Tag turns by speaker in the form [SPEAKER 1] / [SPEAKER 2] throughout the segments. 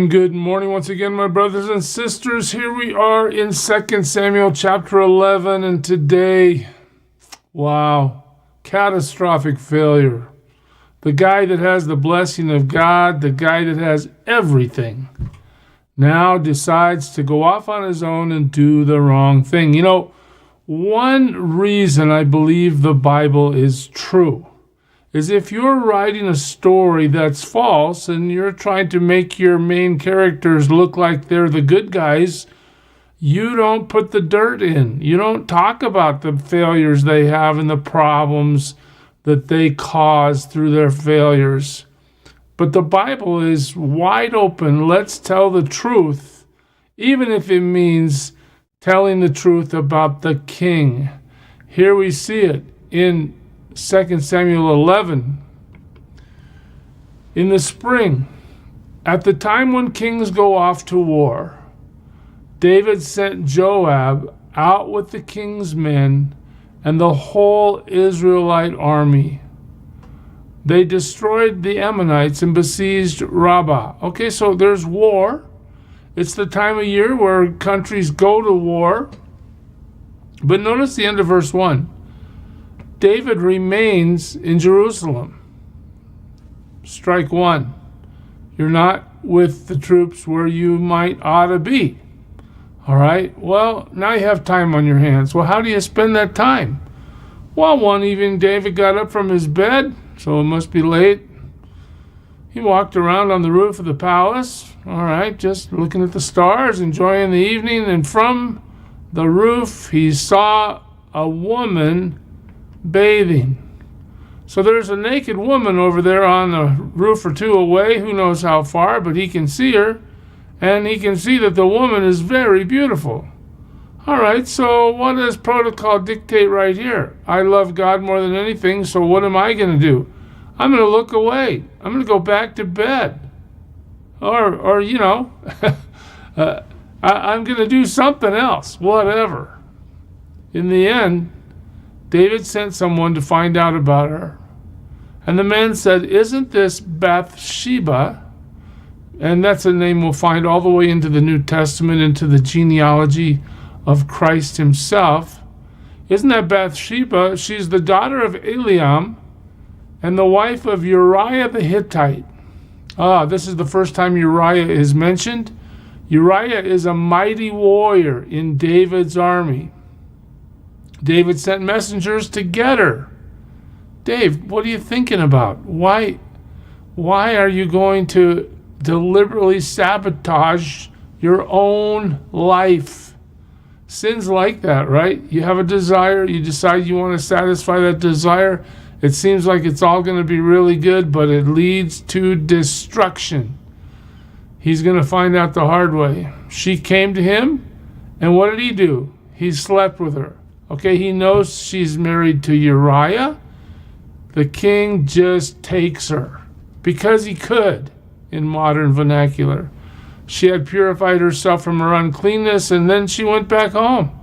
[SPEAKER 1] And good morning once again, my brothers and sisters. Here we are in 2 Samuel chapter 11, and today, wow, catastrophic failure. The guy that has the blessing of God, the guy that has everything, now decides to go off on his own and do the wrong thing. You know, one reason I believe the Bible is true is if you're writing a story that's false and you're trying to make your main characters look like they're the good guys, you don't put the dirt in. You don't talk about the failures they have and the problems that they cause through their failures. But the Bible is wide open. Let's tell the truth, even if it means telling the truth about the king. Here we see it in 2 Samuel 11. In the spring, at the time when kings go off to war, David sent Joab out with the king's men and the whole Israelite army. They destroyed the Ammonites and besieged Rabbah. Okay, so there's war. It's the time of year where countries go to war. But notice the end of verse 1. David remains in Jerusalem. Strike one. You're not with the troops where you ought to be. All right? Well, now you have time on your hands. Well, how do you spend that time? Well, one evening David got up from his bed, so it must be late. He walked around on the roof of the palace, all right, just looking at the stars, enjoying the evening, and from the roof he saw a woman bathing. So there's a naked woman over there on a roof or two away, who knows how far, but he can see her, and he can see that the woman is very beautiful. All right, so what does protocol dictate right here? I love God more than anything, so what am I going to do? I'm going to look away. I'm going to go back to bed. Or you know, I'm going to do something else, whatever. In the end, David sent someone to find out about her. And the man said, "Isn't this Bathsheba?" And that's a name we'll find all the way into the New Testament, into the genealogy of Christ himself. Isn't that Bathsheba? She's the daughter of Eliam and the wife of Uriah the Hittite. This is the first time Uriah is mentioned. Uriah is a mighty warrior in David's army. David sent messengers to get her. Dave, what are you thinking about? Why are you going to deliberately sabotage your own life? Sin's like that, right? You have a desire, you decide you want to satisfy that desire. It seems like it's all going to be really good, but it leads to destruction. He's going to find out the hard way. She came to him, and what did he do? He slept with her. Okay, he knows she's married to Uriah. The king just takes her because he could, in modern vernacular. She had purified herself from her uncleanness, and then she went back home.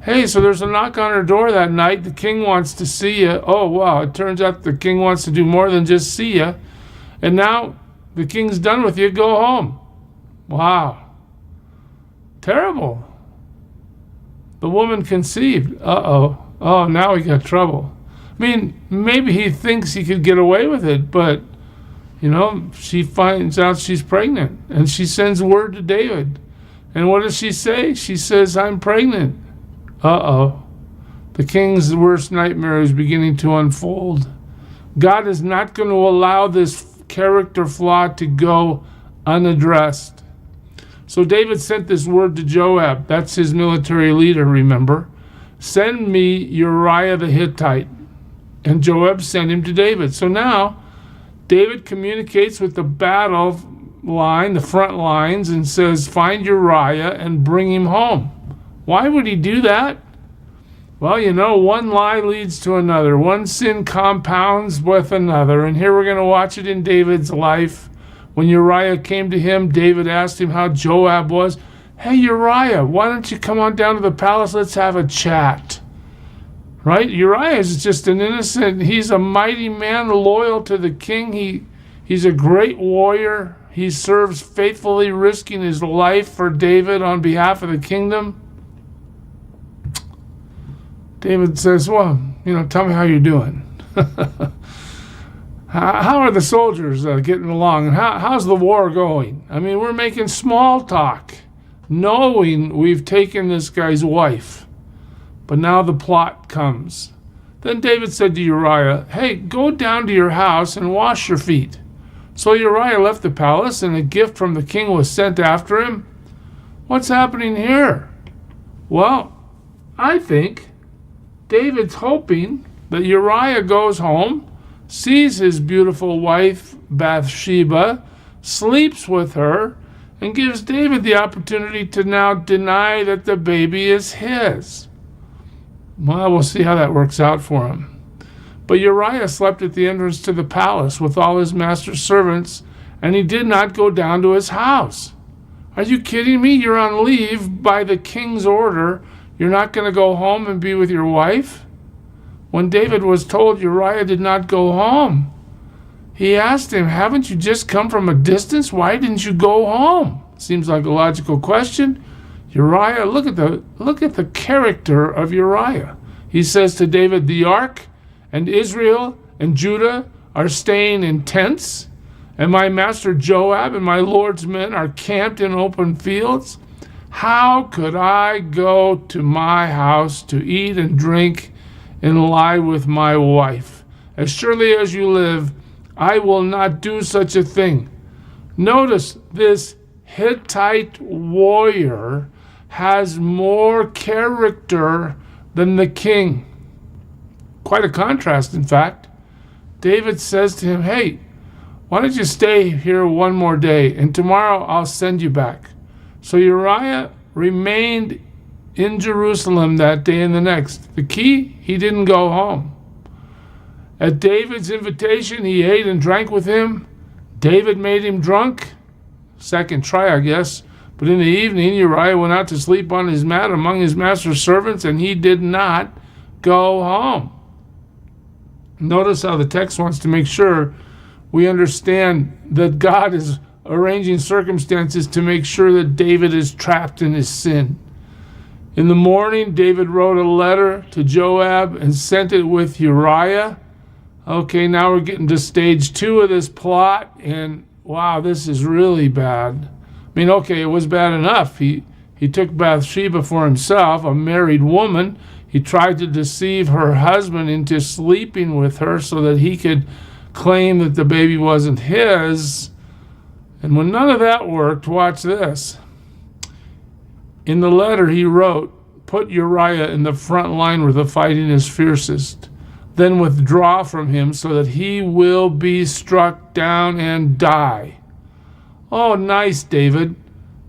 [SPEAKER 1] Hey, so there's a knock on her door that night. The king wants to see you. Oh, wow, it turns out the king wants to do more than just see you. And now the king's done with you. Go home. Wow. Terrible. The woman conceived. Uh-oh. Oh, now we got trouble. I mean, maybe he thinks he could get away with it, but, you know, she finds out she's pregnant, and she sends word to David. And what does she say? She says, "I'm pregnant." Uh-oh. The king's worst nightmare is beginning to unfold. God is not going to allow this character flaw to go unaddressed. So David sent this word to Joab. That's his military leader, remember. "Send me Uriah the Hittite." And Joab sent him to David. So now David communicates with the battle line, the front lines, and says, "Find Uriah and bring him home." Why would he do that? Well, you know, one lie leads to another. One sin compounds with another. And here we're going to watch it in David's life. When Uriah came to him, David asked him how Joab was. "Hey, Uriah, why don't you come on down to the palace? Let's have a chat." Right? Uriah is just an innocent. He's a mighty man, loyal to the king. He's a great warrior. he serves faithfully, risking his life for David on behalf of the kingdom. David says, well, tell me how you're doing. How are the soldiers getting along? And how's the war going? I mean, we're making small talk, knowing we've taken this guy's wife. But now the plot comes. Then David said to Uriah, hey, go down to your house and wash your feet. So Uriah left the palace, and a gift from the king was sent after him. What's happening here? Well, I think David's hoping that Uriah goes home, sees his beautiful wife Bathsheba, sleeps with her, and gives David the opportunity to now deny that the baby is his. Well, we'll see how that works out for him. But Uriah slept at the entrance to the palace with all his master's servants, and he did not go down to his house. Are you kidding me? You're on leave by the king's order. You're not going to go home and be with your wife? When David was told Uriah did not go home, he asked him, haven't you just come from a distance? Why didn't you go home? Seems like a logical question. Uriah, look at the character of Uriah. He says to David, the ark and Israel and Judah are staying in tents, and my master Joab and my Lord's men are camped in open fields. How could I go to my house to eat and drink and lie with my wife? As surely as you live, I will not do such a thing. Notice this Hittite warrior has more character than the king. Quite a contrast, in fact. David says to him, hey, why don't you stay here one more day, and tomorrow I'll send you back. So Uriah remained in Jerusalem that day and the next. The key, he didn't go home. At David's invitation, he ate and drank with him. David made him drunk. Second try, I guess. But in the evening, Uriah went out to sleep on his mat among his master's servants, and he did not go home. Notice how the text wants to make sure we understand that God is arranging circumstances to make sure that David is trapped in his sin. In the morning, David wrote a letter to Joab and sent it with Uriah. Okay, now we're getting to stage 2 of this plot, and wow, this is really bad. I mean, okay, it was bad enough. He took Bathsheba for himself, a married woman. He tried to deceive her husband into sleeping with her so that he could claim that the baby wasn't his. And when none of that worked, watch this. In the letter he wrote, put Uriah in the front line where the fighting is fiercest. Then withdraw from him so that he will be struck down and die. Oh, nice, David.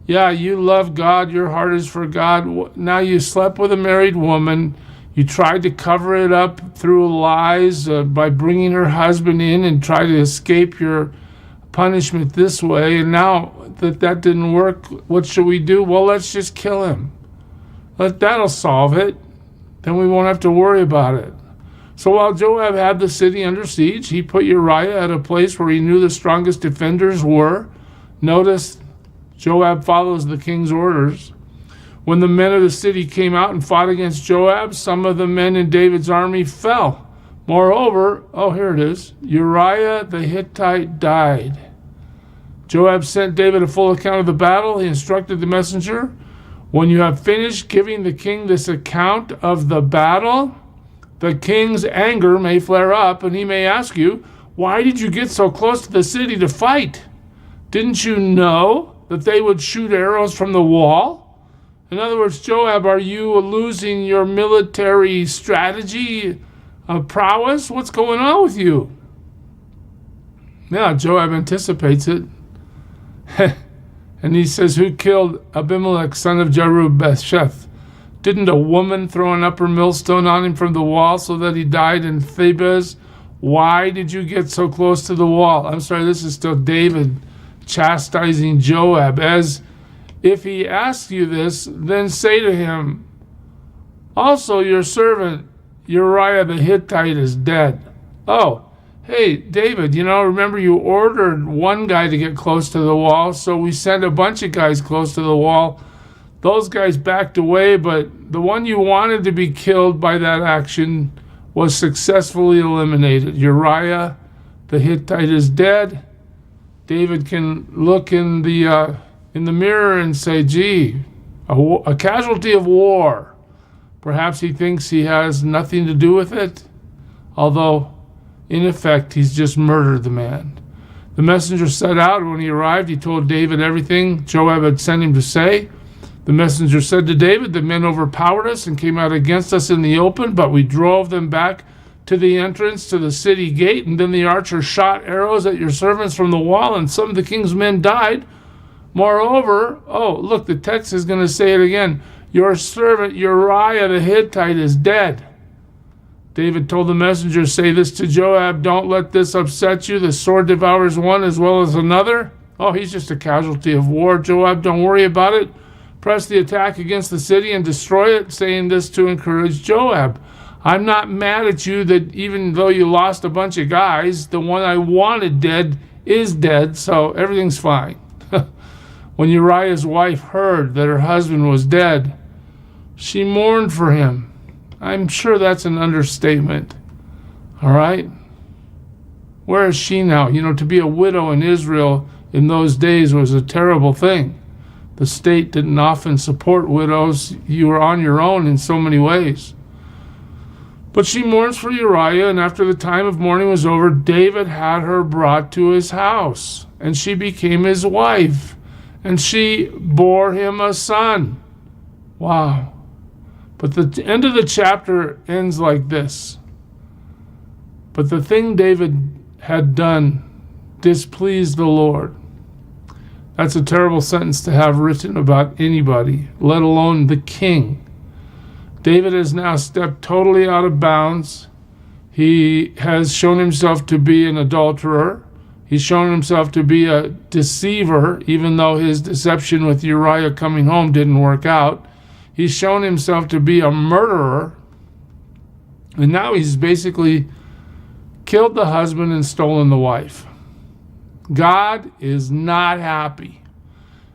[SPEAKER 1] Yeah, you love God. Your heart is for God. Now you slept with a married woman. You tried to cover it up through lies by bringing her husband in and try to escape your punishment this way. And now that didn't work, what should we do? Well, let's just kill him. That'll solve it. Then we won't have to worry about it. So while Joab had the city under siege, he put Uriah at a place where he knew the strongest defenders were. Notice Joab follows the king's orders. When the men of the city came out and fought against Joab, some of the men in David's army fell. Moreover, here it is, Uriah the Hittite died. Joab sent David a full account of the battle. He instructed the messenger, when you have finished giving the king this account of the battle, the king's anger may flare up, and he may ask you, why did you get so close to the city to fight? Didn't you know that they would shoot arrows from the wall? In other words, Joab, are you losing your military strategy prowess? What's going on with you? Yeah, Joab anticipates it. And he says, who killed Abimelech, son of Jerub-Besheth? Didn't a woman throw an upper millstone on him from the wall so that he died in Thebez? Why did you get so close to the wall? I'm sorry, this is still David chastising Joab. As if he asks you this, then say to him, also your servant Uriah the Hittite is dead. Oh, hey, David, remember you ordered one guy to get close to the wall, so we sent a bunch of guys close to the wall. Those guys backed away, but the one you wanted to be killed by that action was successfully eliminated. Uriah the Hittite is dead. David can look in the mirror and say, gee, a casualty of war. Perhaps he thinks he has nothing to do with it, although in effect he's just murdered the man. The messenger set out, and when he arrived, he told David everything Joab had sent him to say. The messenger said to David, the men overpowered us and came out against us in the open, but we drove them back to the entrance to the city gate, and then the archers shot arrows at your servants from the wall, and some of the king's men died. Moreover, look, the text is going to say it again, your servant Uriah the Hittite is dead. David told the messenger, say this to Joab, don't let this upset you. The sword devours one as well as another. Oh, he's just a casualty of war. Joab, don't worry about it. Press the attack against the city and destroy it, saying this to encourage Joab. I'm not mad at you that even though you lost a bunch of guys, the one I wanted dead is dead, so everything's fine. When Uriah's wife heard that her husband was dead, she mourned for him. I'm sure that's an understatement. All right? Where is she now? To be a widow in Israel in those days was a terrible thing. The state didn't often support widows. You were on your own in so many ways. But she mourns for Uriah, and after the time of mourning was over, David had her brought to his house, and she became his wife, and she bore him a son. Wow. But the end of the chapter ends like this. But the thing David had done displeased the Lord. That's a terrible sentence to have written about anybody, let alone the king. David has now stepped totally out of bounds. He has shown himself to be an adulterer. He's shown himself to be a deceiver, even though his deception with Uriah coming home didn't work out. He's shown himself to be a murderer. And now he's basically killed the husband and stolen the wife. God is not happy.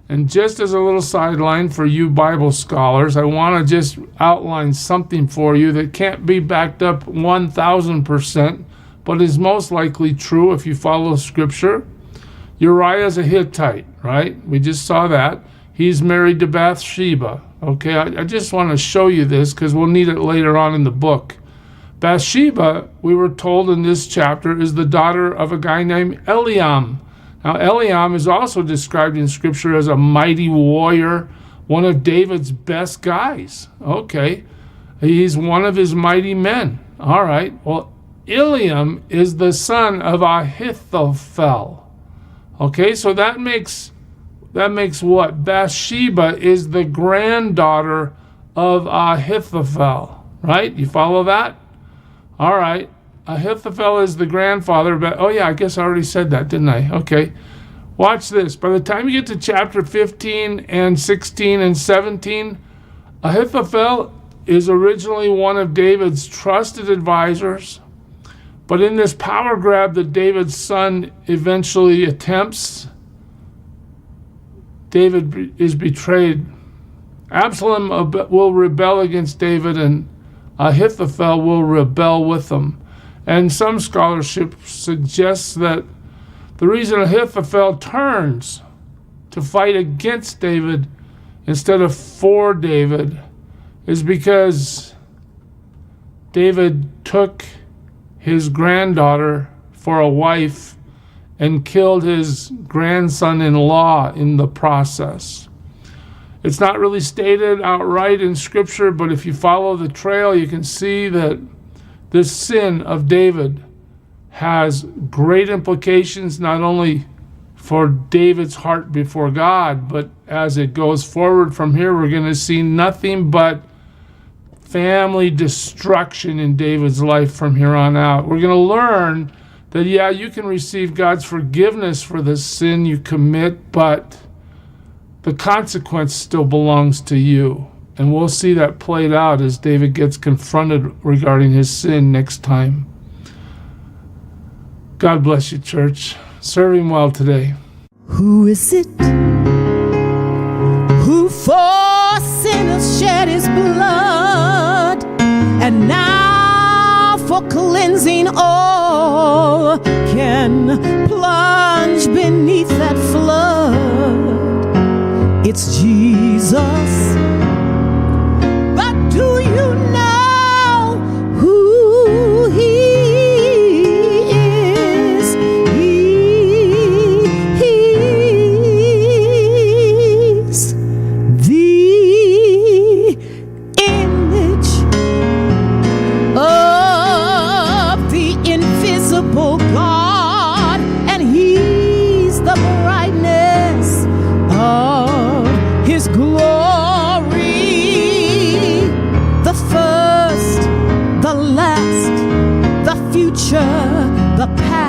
[SPEAKER 1] And just as a little sideline for you Bible scholars, I want to just outline something for you that can't be backed up 1,000%, but is most likely true if you follow Scripture. Uriah is a Hittite, right? We just saw that. He's married to Bathsheba. Okay, I just want to show you this because we'll need it later on in the book. Bathsheba, we were told in this chapter, is the daughter of a guy named Eliam. Now, Eliam is also described in Scripture as a mighty warrior, one of David's best guys. Okay, he's one of his mighty men. All right, well, Eliam is the son of Ahithophel. Okay, so that makes what? Bathsheba is the granddaughter of Ahithophel, right? You follow that? All right. Ahithophel is the grandfather, but I guess I already said that, didn't I? Okay. Watch this. By the time you get to chapter 15 and 16 and 17, Ahithophel is originally one of David's trusted advisors, but in this power grab that David's son eventually attempts, David is betrayed. Absalom will rebel against David, and Ahithophel will rebel with them. And some scholarship suggests that the reason Ahithophel turns to fight against David instead of for David is because David took his granddaughter for a wife and killed his grandson-in-law in the process. It's not really stated outright in Scripture, but if you follow the trail, you can see that this sin of David has great implications not only for David's heart before God, but as it goes forward from here, we're going to see nothing but family destruction in David's life from here on out. We're going to learn that, you can receive God's forgiveness for the sin you commit, but the consequence still belongs to you. And we'll see that played out as David gets confronted regarding his sin next time. God bless you, church. Serve him well today.
[SPEAKER 2] Who is it who for sinners shed his blood, and now for cleansing all can plunge beneath that flood? It's Jesus. But do you know who he is? He's the image of the invisible God, and he's the brightness of his glory, the first, the last, the future, the past.